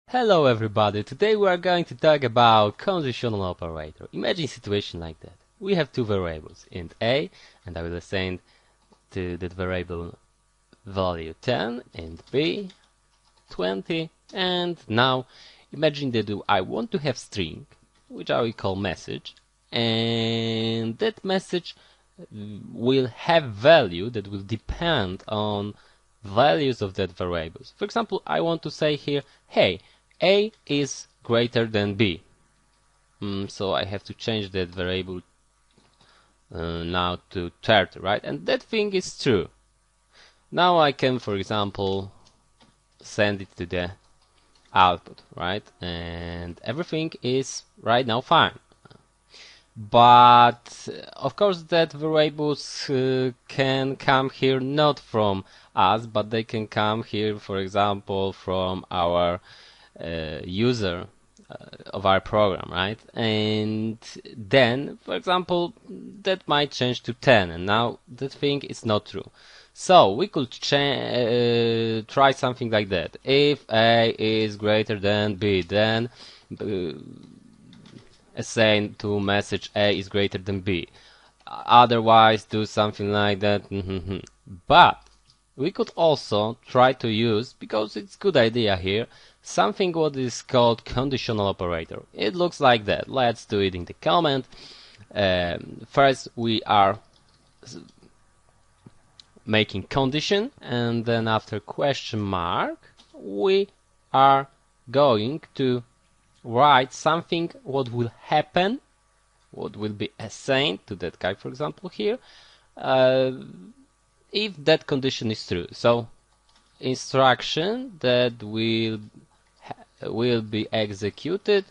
Hello everybody, today we are going to talk about conditional operator. Imagine a situation like that. We have two variables, int a, and I will assign to that variable value 10, int b 20, and now imagine that I want to have string, which I will call message, and that message will have value that will depend on values of that variables. For example, I want to say here, hey, a is greater than b. So I have to change that variable now to 30, right? And that thing is true. Now I can, for example, send it to the output, right? And everything is right now fine. But of course that variables can come here not from us, but they can come here, for example, from our user of our program, right? And then, for example, that might change to 10, and now that thing is not true. So we could try something like that. If a is greater than b, then assign to message a is greater than b. Otherwise, do something like that. But we could also try to use, because it's a good idea here, something what is called conditional operator. It looks like that. Let's do it in the comment. First we are making condition, and then after question mark we are going to write something what will happen, what will be assigned to that guy, for example here, if that condition is true. So instruction that will be executed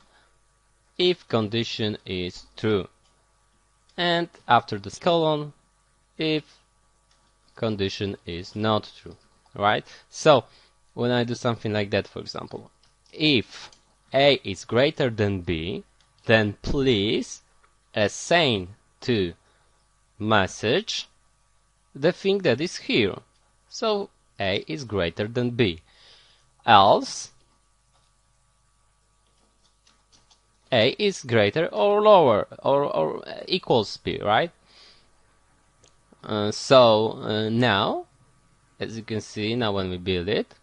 if condition is true, and after the colon if condition is not true, right? So when I do something like that, for example, if a is greater than b, then please assign to message the thing that is here. So a is greater than b, else a is greater or lower or equals b, right? Now, as you can see, now when we build it,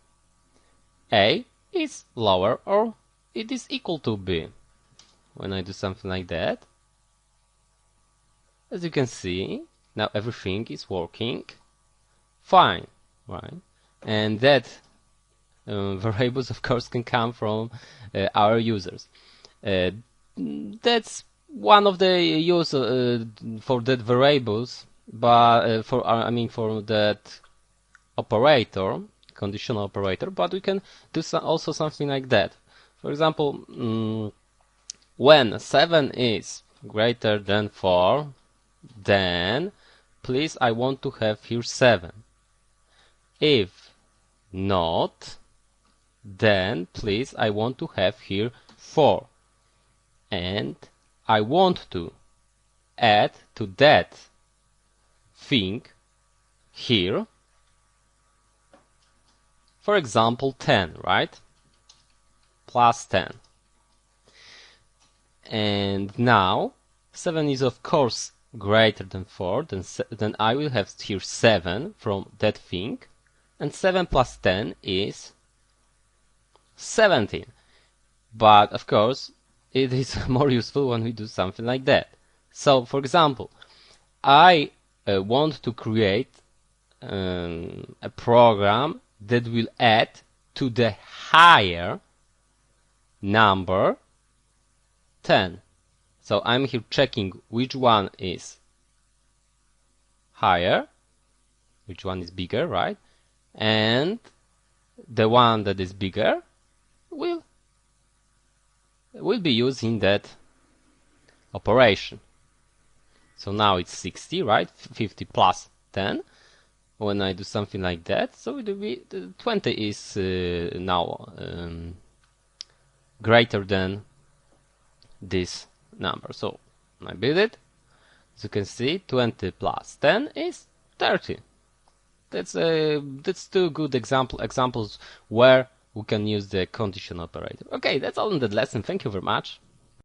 a is lower or it is equal to b. When I do something like that, as you can see, now everything is working fine, right? And that variables, of course, can come from our users. That's one of the use for that variables, but for that operator, conditional operator. But we can do also something like that. For example, when 7 is greater than 4, then please I want to have here 7. If not, then please I want to have here 4. And I want to add to that thing here, for example, 10, right? Plus 10. And now 7 is of course greater than 4, then I will have here 7 from that thing, and 7 plus 10 is 17. But of course it is more useful when we do something like that. So for example, I want to create a program that will add to the higher number 10. So I'm here checking which one is higher, which one is bigger, right? And the one that is bigger will be used in that operation. So now it's 60, right? 50 plus 10. When I do something like that, so it will be 20 is now greater than this number. So I build it. As you can see, 20 plus 10 is 30. That's two good examples where we can use the conditional operator. Okay, that's all in that lesson. Thank you very much.